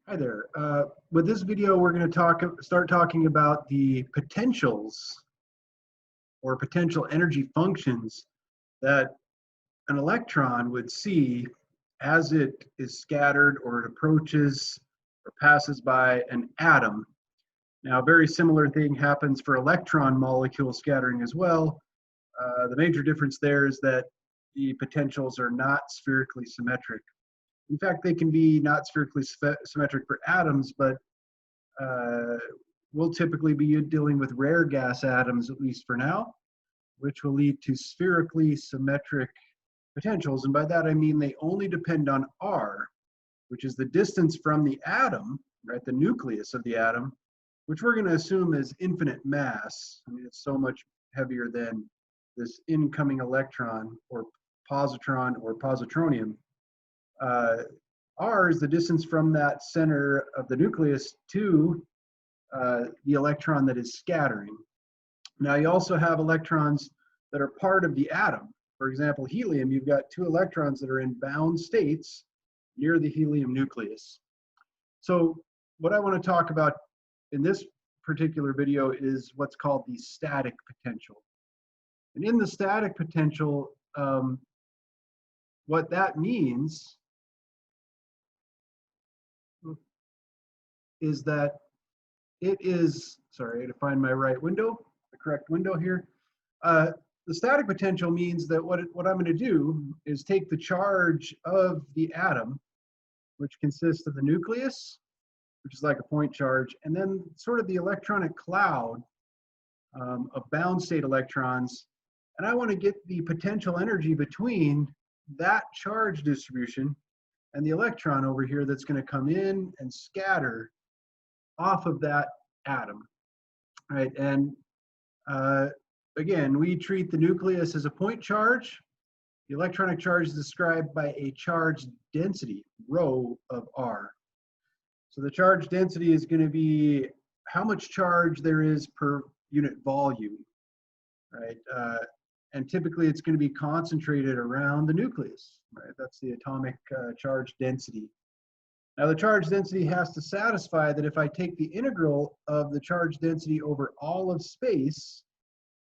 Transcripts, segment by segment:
Hi there. With this video, we're going to start talking about the potentials or potential energy functions that an electron would see as it is scattered or it approaches or passes by an atom. Now, a very similar thing happens for electron molecule scattering as well. The major difference there is that the potentials are not spherically symmetric. In fact, they can be not spherically symmetric for atoms, but we'll typically be dealing with rare gas atoms, at least for now, which will lead to spherically symmetric potentials. And by that, I mean they only depend on R, which is the distance from the atom, right, the nucleus of the atom, which we're going to assume is infinite mass. I mean, it's so much heavier than this incoming electron or positron or positronium. R is the distance from that center of the nucleus to the electron that is scattering. Now, you also have electrons that are part of the atom. For example, helium, you've got two electrons that are in bound states near the helium nucleus. So what I want to talk about in this particular video is what's called the static potential. And in the static potential, what that means is that it is, sorry, to find my right window, the correct window here. The static potential means that what I'm going to do is take the charge of the atom, which consists of the nucleus, which is like a point charge, and then sort of the electronic cloud of bound state electrons. And I want to get the potential energy between that charge distribution and the electron over here that's going to come in and scatter off of that atom, right? And again, we treat the nucleus as a point charge. The electronic charge is described by a charge density, rho of R. So the charge density is going to be how much charge there is per unit volume, right? And typically it's going to be concentrated around the nucleus, right? That's the atomic charge density. Now the charge density has to satisfy that if I take the integral of the charge density over all of space,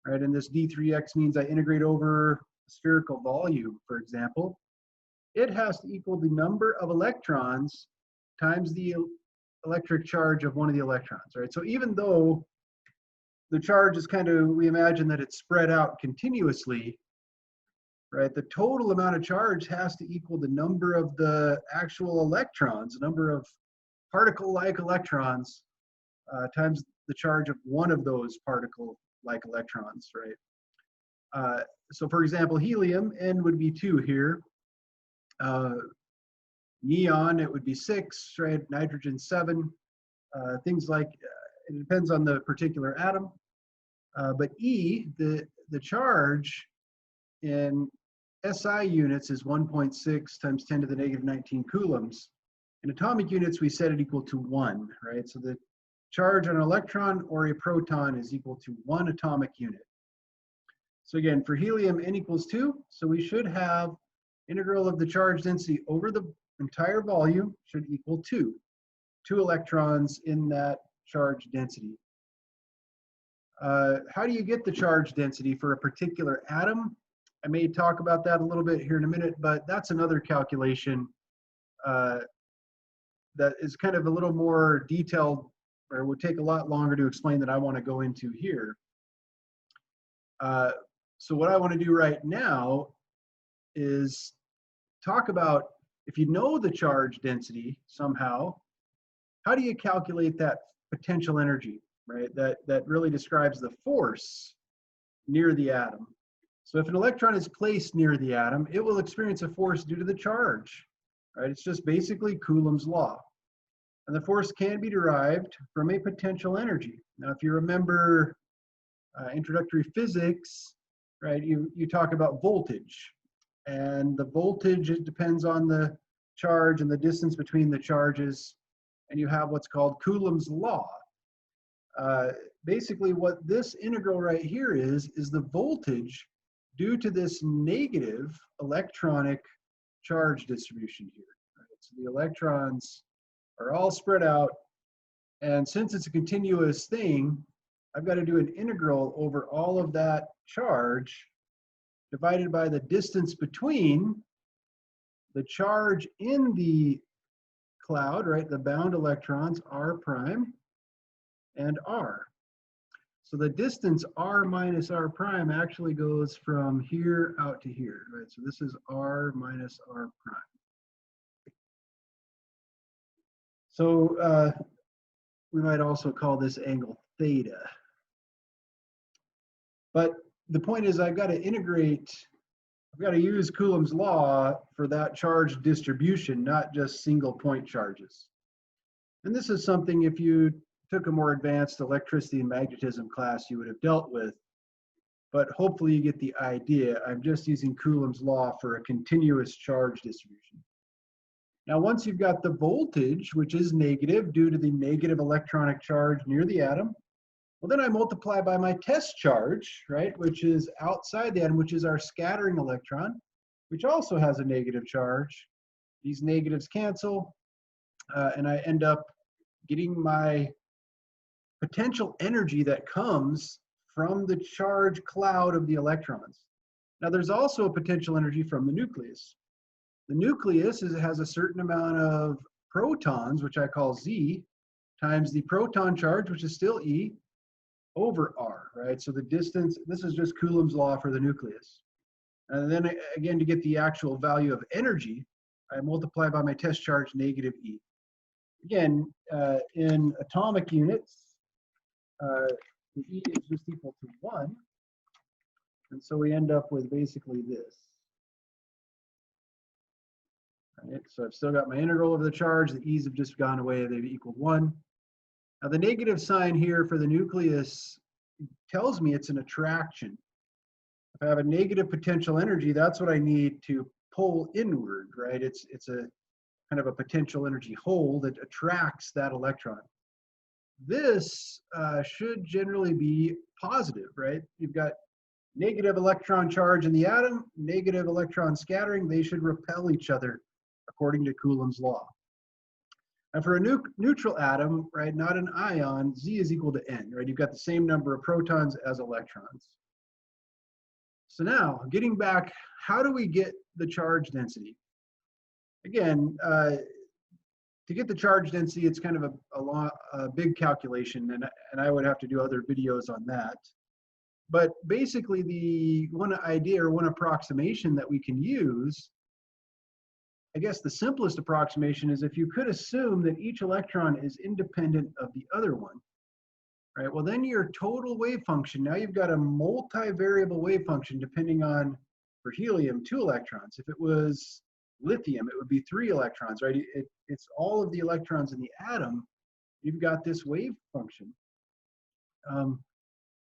right, and this d3x means I integrate over spherical volume, for example, it has to equal the number of electrons times the electric charge of one of the electrons, right? So even though the charge is kind of, we imagine that it's spread out continuously, right? The total amount of charge has to equal the number of the actual electrons, the number of particle-like electrons times the charge of one of those particle-like electrons, right? So for example, helium, N would be 2 here. Neon, it would be 6, right? Nitrogen, 7. Things like, it depends on the particular atom. But E, the charge in SI units is 1.6 times 10 to the negative 19 coulombs. In atomic units, we set it equal to 1, right? So the charge on an electron or a proton is equal to 1 atomic unit. So again, for helium, N equals 2. So we should have integral of the charge density over the entire volume should equal 2 electrons in that charge density. How do you get the charge density for a particular atom? I may talk about that a little bit here in a minute, but that's another calculation that is kind of a little more detailed, or would take a lot longer to explain than I want to go into here. So what I want to do right now is talk about, if you know the charge density somehow, how do you calculate that potential energy, right? That really describes the force near the atom. So if an electron is placed near the atom, it will experience a force due to the charge, right? It's just basically Coulomb's law. And the force can be derived from a potential energy. Now, if you remember introductory physics, right, you talk about voltage. And the voltage, it depends on the charge and the distance between the charges. And you have what's called Coulomb's law. Basically, what this integral right here is the voltage due to this negative electronic charge distribution here. Right? So the electrons are all spread out. And since it's a continuous thing, I've got to do an integral over all of that charge divided by the distance between the charge in the cloud, right, the bound electrons, r prime, and r. So the distance r minus r prime actually goes from here out to here, right? So this is r minus r prime. So we might also call this angle theta. But the point is I've got to integrate, I've got to use Coulomb's law for that charge distribution, not just single point charges. And this is something, if you took a more advanced electricity and magnetism class, you would have dealt with. But hopefully you get the idea. I'm just using Coulomb's law for a continuous charge distribution. Now, once you've got the voltage, which is negative due to the negative electronic charge near the atom, well, then I multiply by my test charge, right, which is outside the atom, which is our scattering electron, which also has a negative charge. These negatives cancel, and I end up getting my potential energy that comes from the charge cloud of the electrons. Now, there's also a potential energy from the nucleus. The nucleus has a certain amount of protons, which I call Z, times the proton charge, which is still E, over R, right? So the distance, this is just Coulomb's law for the nucleus. And then again, to get the actual value of energy, I multiply by my test charge, negative E. Again, in atomic units, the E is just equal to 1. And so we end up with basically this. Right, so I've still got my integral over the charge. The E's have just gone away. They've equaled 1. Now the negative sign here for the nucleus tells me it's an attraction. If I have a negative potential energy, that's what I need to pull inward, right? It's a kind of a potential energy hole that attracts that electron. This should generally be positive, right? You've got negative electron charge in the atom, negative electron scattering. They should repel each other according to Coulomb's law. And for a neutral atom, right, not an ion, Z is equal to N, right? You've got the same number of protons as electrons. So now, getting back, how do we get the charge density? Again, to get the charge density, it's kind of a big calculation, and I would have to do other videos on that. But basically, the one idea or one approximation that we can use, I guess the simplest approximation is if you could assume that each electron is independent of the other one, right? Well, then your total wave function, now you've got a multivariable wave function depending on, for helium, 2 electrons. If it was lithium, it would be 3 electrons, right? It's all of the electrons in the atom. You've got this wave function.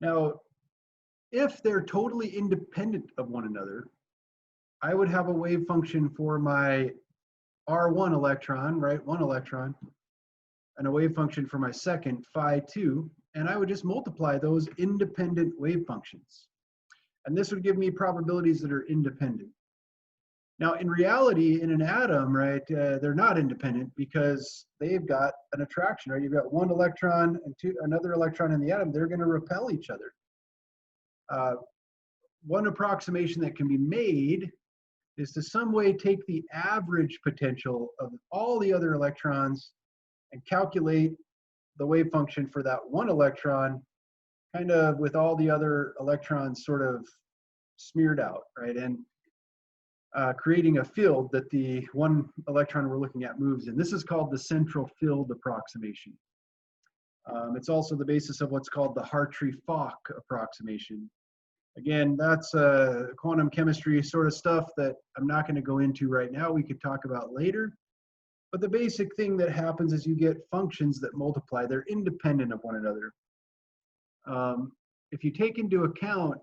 Now, if they're totally independent of one another, I would have a wave function for my R1 electron, right, 1 electron, and a wave function for my second, phi 2, and I would just multiply those independent wave functions. And this would give me probabilities that are independent. Now, in reality, in an atom, right, they're not independent because they've got an attraction, right? You've got 1 electron and another electron in the atom. They're going to repel each other. One approximation that can be made is to some way take the average potential of all the other electrons and calculate the wave function for that 1 electron, kind of with all the other electrons sort of smeared out, right? And creating a field that the 1 electron we're looking at moves in. This is called the central field approximation. It's also the basis of what's called the Hartree-Fock approximation. Again, that's quantum chemistry sort of stuff that I'm not going to go into right now. We could talk about later. But the basic thing that happens is you get functions that multiply. They're independent of one another. If you take into account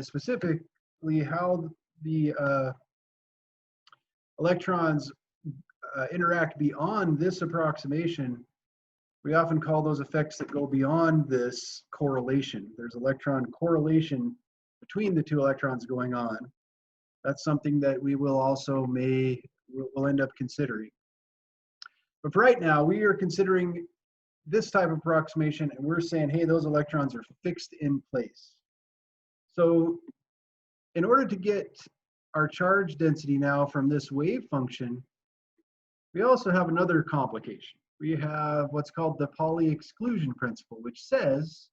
specifically how the electrons interact beyond this approximation, we often call those effects that go beyond this correlation. There's electron correlation between the 2 electrons going on. That's something that we will also we'll end up considering. But for right now, we are considering this type of approximation, and we're saying, hey, those electrons are fixed in place. So in order to get our charge density now from this wave function, we also have another complication. We have what's called the Pauli exclusion principle, which says,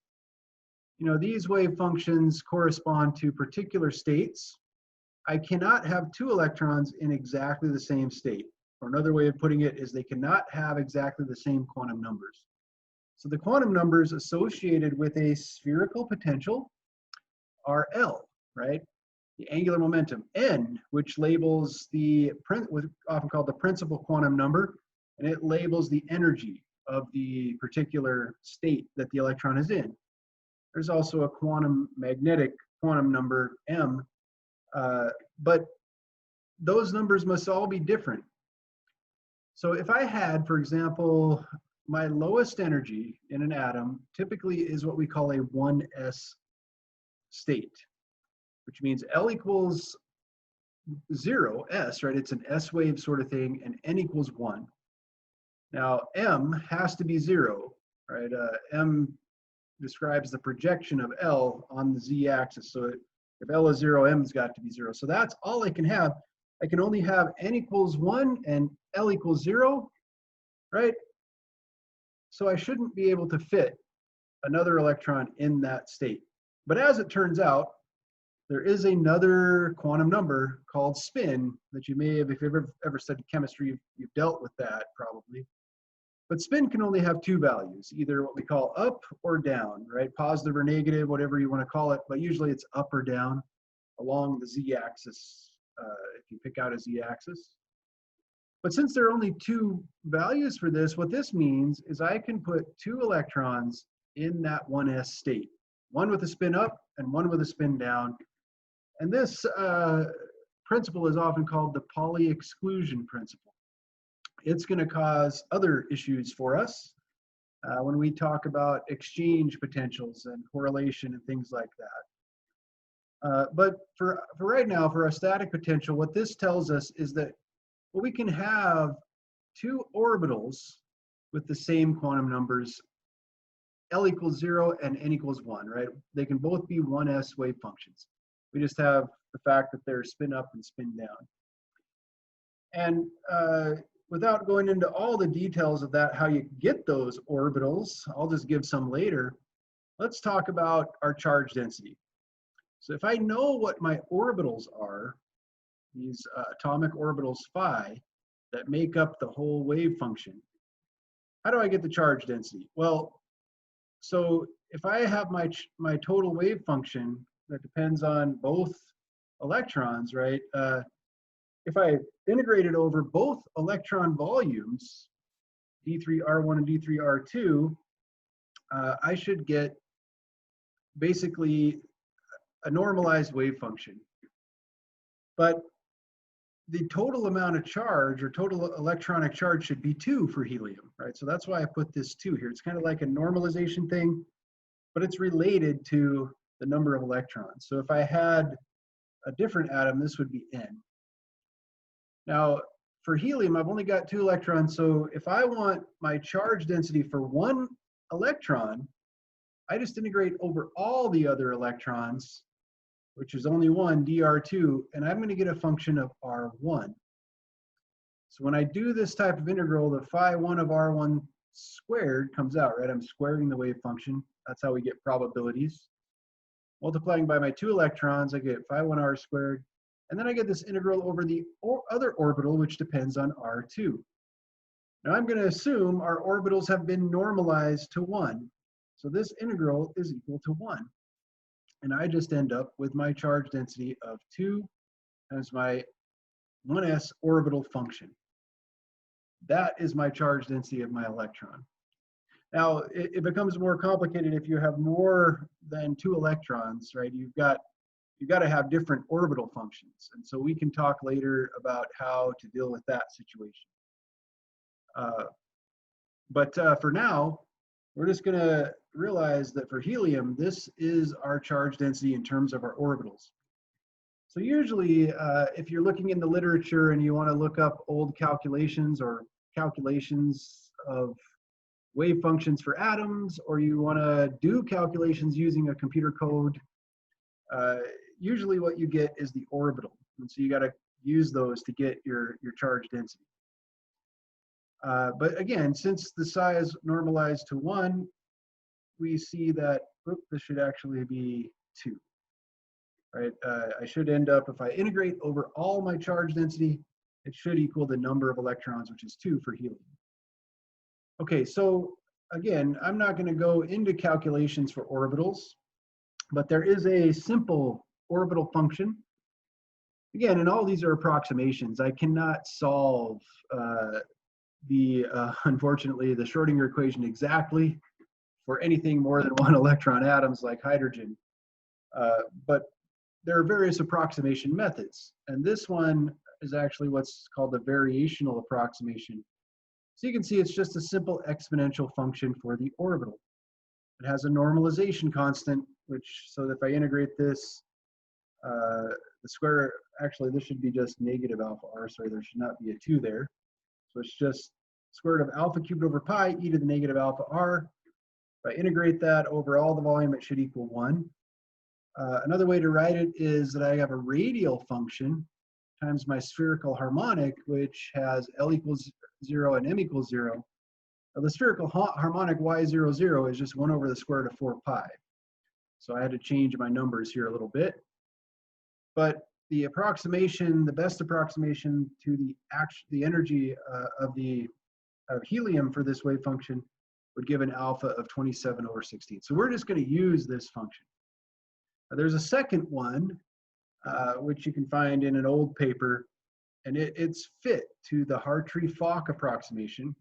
you know, these wave functions correspond to particular states. I cannot have two electrons in exactly the same state. Or another way of putting it is they cannot have exactly the same quantum numbers. So the quantum numbers associated with a spherical potential are L, right? The angular momentum, N, which labels what's often called the principal quantum number, and it labels the energy of the particular state that the electron is in. There's also a quantum magnetic quantum number, M, but those numbers must all be different. So if I had, for example, my lowest energy in an atom typically is what we call a 1s state, which means L equals 0, S, right? It's an S wave sort of thing, and N equals 1. Now, M has to be 0, right? M describes the projection of L on the z-axis. So if L is 0, M's got to be 0. So that's all I can have. I can only have N equals 1 and L equals 0, right? So I shouldn't be able to fit another electron in that state. But as it turns out, there is another quantum number called spin that you may have, if you've ever studied chemistry, you've dealt with that probably. But spin can only have two values, either what we call up or down, right? Positive or negative, whatever you want to call it, but usually it's up or down along the z-axis, if you pick out a z-axis. But since there are only two values for this, what this means is I can put two electrons in that 1s state, one with a spin up and one with a spin down. And this principle is often called the Pauli exclusion principle. It's going to cause other issues for us when we talk about exchange potentials and correlation and things like that. But for right now, for our static potential, what this tells us is that we can have two orbitals with the same quantum numbers, L equals 0 and N equals 1, right? They can both be 1s wave functions. We just have the fact that they're spin up and spin down. And without going into all the details of that, how you get those orbitals, I'll just give some later. Let's talk about our charge density. So if I know what my orbitals are, these atomic orbitals phi that make up the whole wave function, how do I get the charge density? Well, so if I have my total wave function that depends on both electrons, right? If I integrate it over both electron volumes, D3R1 and D3R2, I should get basically a normalized wave function. But the total amount of charge or total electronic charge should be 2 for helium, right? So that's why I put this 2 here. It's kind of like a normalization thing, but it's related to the number of electrons. So if I had a different atom, this would be N. Now, for helium, I've only got 2 electrons, so if I want my charge density for one electron, I just integrate over all the other electrons, which is only one, dr2, and I'm going to get a function of r1. So when I do this type of integral, the phi 1 of r1 squared comes out, right? I'm squaring the wave function. That's how we get probabilities. Multiplying by my 2 electrons, I get phi 1 r squared. And then I get this integral over the other orbital, which depends on r2. Now I'm going to assume our orbitals have been normalized to 1. So this integral is equal to 1. And I just end up with my charge density of 2 times my 1s orbital function. That is my charge density of my electron. Now, it becomes more complicated if you have more than 2 electrons, right? You've got to have different orbital functions. And so we can talk later about how to deal with that situation. But for now, we're just going to realize that for helium, this is our charge density in terms of our orbitals. So usually, if you're looking in the literature and you want to look up old calculations or calculations of wave functions for atoms, or you want to do calculations using a computer code, usually what you get is the orbital. And so you got to use those to get your charge density. But again, since the psi is normalized to 1, we see that, this should actually be 2. Right? I should end up, if I integrate over all my charge density, it should equal the number of electrons, which is 2 for helium. Okay, so again, I'm not going to go into calculations for orbitals, but there is a simple orbital function. Again, and all these are approximations. I cannot solve unfortunately, the Schrodinger equation exactly for anything more than 1 electron atoms like hydrogen. But there are various approximation methods. And this one is actually what's called the variational approximation. So you can see it's just a simple exponential function for the orbital. It has a normalization constant, which, so if I integrate this, the square, actually this should be just negative alpha r, sorry, there should not be a 2 there. So it's just square root of alpha cubed over pi e to the negative alpha r. If I integrate that over all the volume, it should equal 1. Another way to write it is that I have a radial function times my spherical harmonic, which has L equals 0 and M equals 0. Now, the spherical harmonic y00 is just 1 over the square root of 4 pi. So I had to change my numbers here a little bit. But the approximation, the best approximation to the energy of helium for this wave function would give an alpha of 27 over 16. So we're just going to use this function. Now, there's a second one, which you can find in an old paper, and it's fit to the Hartree-Fock approximation.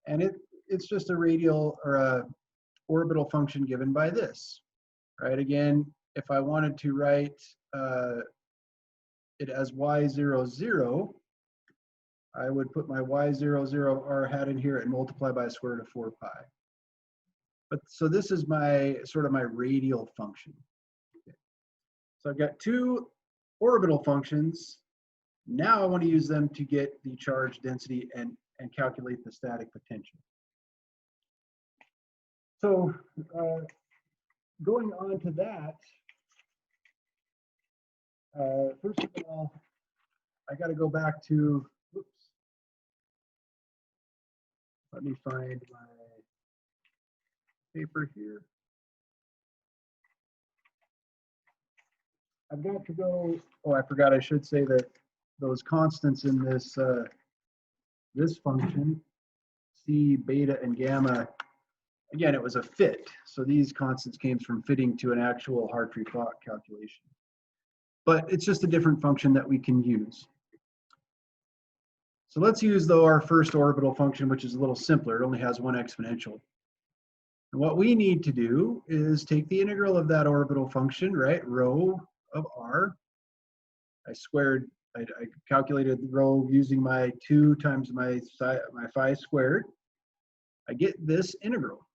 And it's just a radial or a orbital function given by this, right? Again, if I wanted to write it as y00, I would put my y00 r hat in here and multiply by a square root of 4 pi. But so this is my sort of my radial function. Okay. So I've got 2 orbital functions. Now I want to use them to get the charge density and calculate the static potential. So going on to that, first of all, I got to go back to, let me find my paper here. I've got to go, I forgot, I should say that those constants in this, this function, C, beta, and gamma, again, it was a fit. So these constants came from fitting to an actual Hartree-Fock calculation. But it's just a different function that we can use. So let's use, though, our first orbital function, which is a little simpler. It only has 1 exponential. And what we need to do is take the integral of that orbital function, right, rho of r. I calculated rho using my 2 times my phi squared. I get this integral.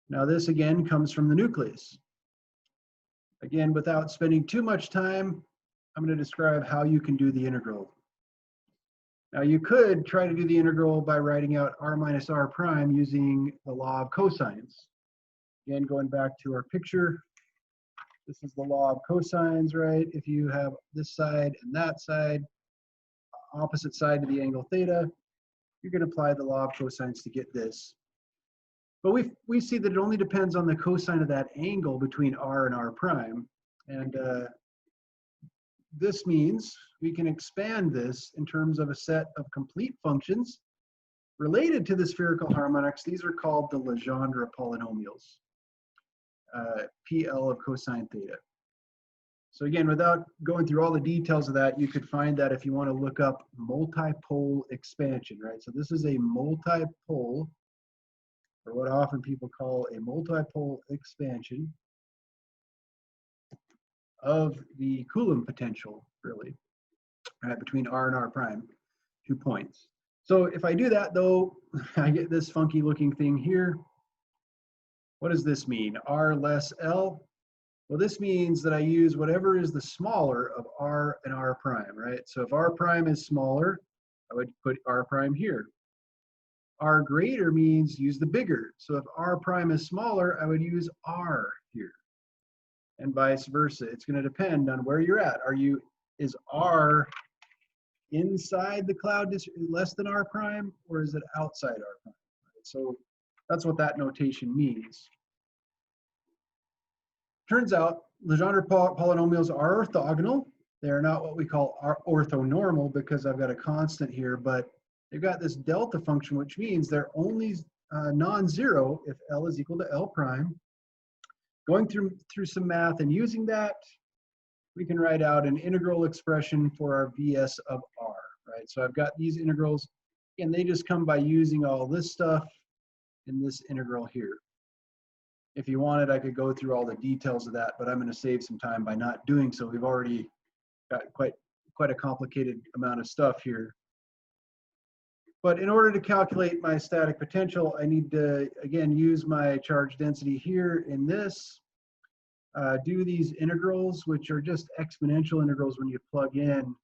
Now this again comes from the nucleus. Again, without spending too much time, I'm going to describe how you can do the integral. Now you could try to do the integral by writing out r minus r prime using the law of cosines. Again, going back to our picture, this is the law of cosines, right? If you have this side and that side, opposite side to the angle theta, you're going to apply the law of cosines to get this. But we see that it only depends on the cosine of that angle between r and r prime. And this means we can expand this in terms of a set of complete functions related to the spherical harmonics. These are called the Legendre polynomials, PL of cosine theta. So again, without going through all the details of that, you could find that if you want to look up multipole expansion, right? So this is a multipole, or what often people call a multipole expansion of the Coulomb potential, really, right, between r and r prime, 2 points. So if I do that, though, I get this funky looking thing here. What does this mean? R less L? Well, this means that I use whatever is the smaller of r and r prime, right? So if r prime is smaller, I would put R prime here. R greater means use the bigger. So if R prime is smaller, I would use R here. And vice versa. It's going to depend on where you're at. Is R inside the cloud less than R prime, or is it outside R prime? So that's what that notation means. Turns out Legendre polynomials are orthogonal. They're not what we call orthonormal because I've got a constant here, but they've got this delta function, which means they're only non-zero if L is equal to L prime. Going through some math and using that, we can write out an integral expression for our Vs of R, right? So I've got these integrals, and they just come by using all this stuff in this integral here. If you wanted, I could go through all the details of that, but I'm going to save some time by not doing so. We've already got quite a complicated amount of stuff here. But in order to calculate my static potential, I need to, again, use my charge density here in this, do these integrals, which are just exponential integrals when you plug in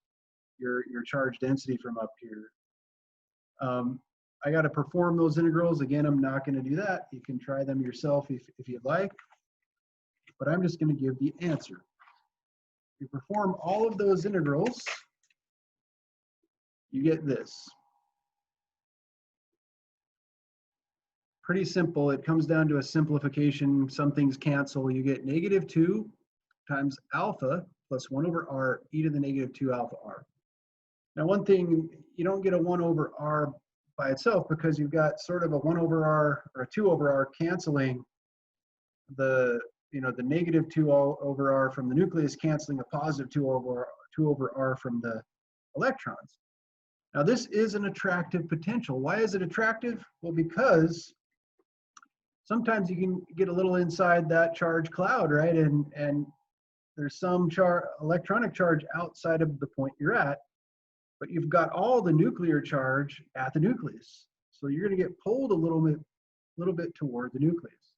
your charge density from up here. I got to perform those integrals. Again, I'm not going to do that. You can try them yourself if you'd like, but I'm just going to give the answer. You perform all of those integrals, you get this. Pretty simple. It comes down to a simplification. Some things cancel. You get -2 times alpha plus 1 over r e to the -2 alpha r. Now, one thing, you don't get a 1 over r by itself because you've got sort of a 1 over r or a 2 over r canceling the -2 over r from the nucleus, canceling a positive 2 over r from the electrons. Now, this is an attractive potential. Why is it attractive? Well, because sometimes you can get a little inside that charge cloud, right? And there's some electronic charge outside of the point you're at, but you've got all the nuclear charge at the nucleus. So you're going to get pulled a little bit toward the nucleus.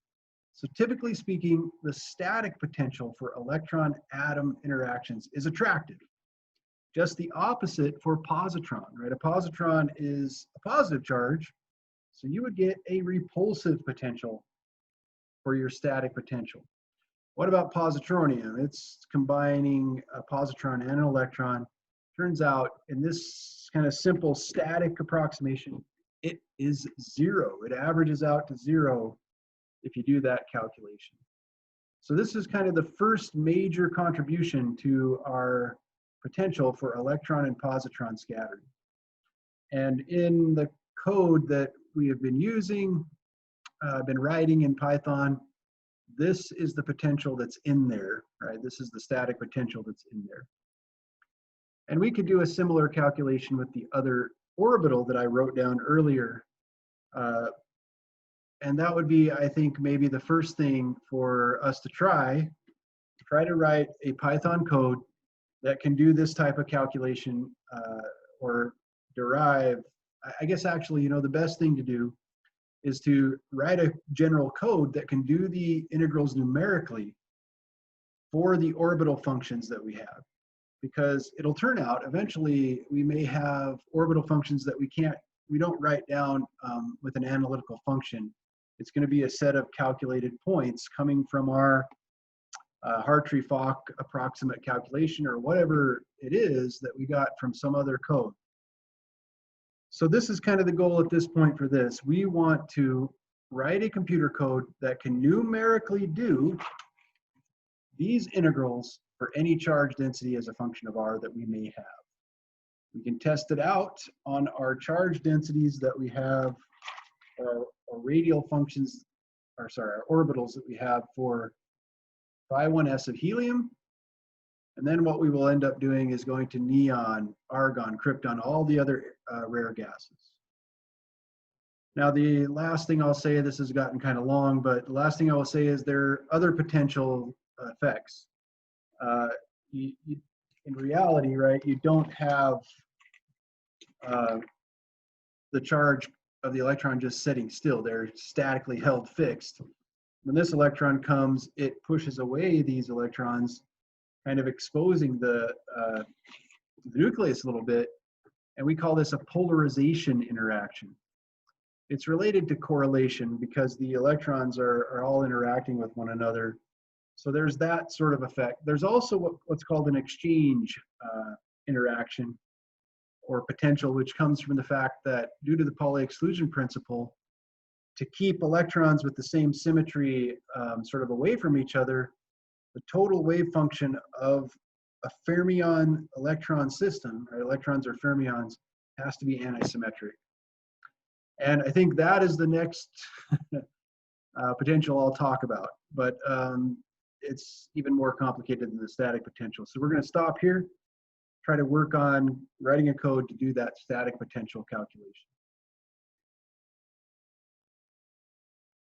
So typically speaking, the static potential for electron-atom interactions is attractive. Just the opposite for positron, right? A positron is a positive charge, so you would get a repulsive potential for your static potential. What about positronium? It's combining a positron and an electron. Turns out, in this kind of simple static approximation, it is 0. It averages out to 0 if you do that calculation. So this is kind of the first major contribution to our potential for electron and positron scattering. And in the code that we have been using, been writing in Python, this is the potential that's in there, right? This is the static potential that's in there. And we could do a similar calculation with the other orbital that I wrote down earlier. And that would be, I think, maybe the first thing for us to try to write a Python code that can do this type of calculation or derive. I guess actually, the best thing to do is to write a general code that can do the integrals numerically for the orbital functions that we have. Because it'll turn out eventually we may have orbital functions that we don't write down with an analytical function. It's going to be a set of calculated points coming from our Hartree-Fock approximate calculation or whatever it is that we got from some other code. So this is kind of the goal at this point for this. We want to write a computer code that can numerically do these integrals for any charge density as a function of r that we may have. We can test it out on our charge densities that we have, or radial functions, or sorry, our orbitals that we have for phi-1s of helium. And then what we will end up doing is going to neon, argon, krypton, all the other rare gases. Now, the last thing I'll say, this has gotten kind of long, but the last thing I will say is there are other potential effects. In reality, right, you don't have the charge of the electron just sitting still. They're statically held fixed. When this electron comes, it pushes away these electrons, kind of exposing the nucleus a little bit. And we call this a polarization interaction. It's related to correlation because the electrons are all interacting with one another. So there's that sort of effect. There's also what's called an exchange interaction or potential, which comes from the fact that due to the Pauli exclusion principle, to keep electrons with the same symmetry sort of away from each other, the total wave function of a fermion electron system, or electrons or fermions, has to be antisymmetric. And I think that is the next potential I'll talk about, but it's even more complicated than the static potential. So we're going to stop here, try to work on writing a code to do that static potential calculation.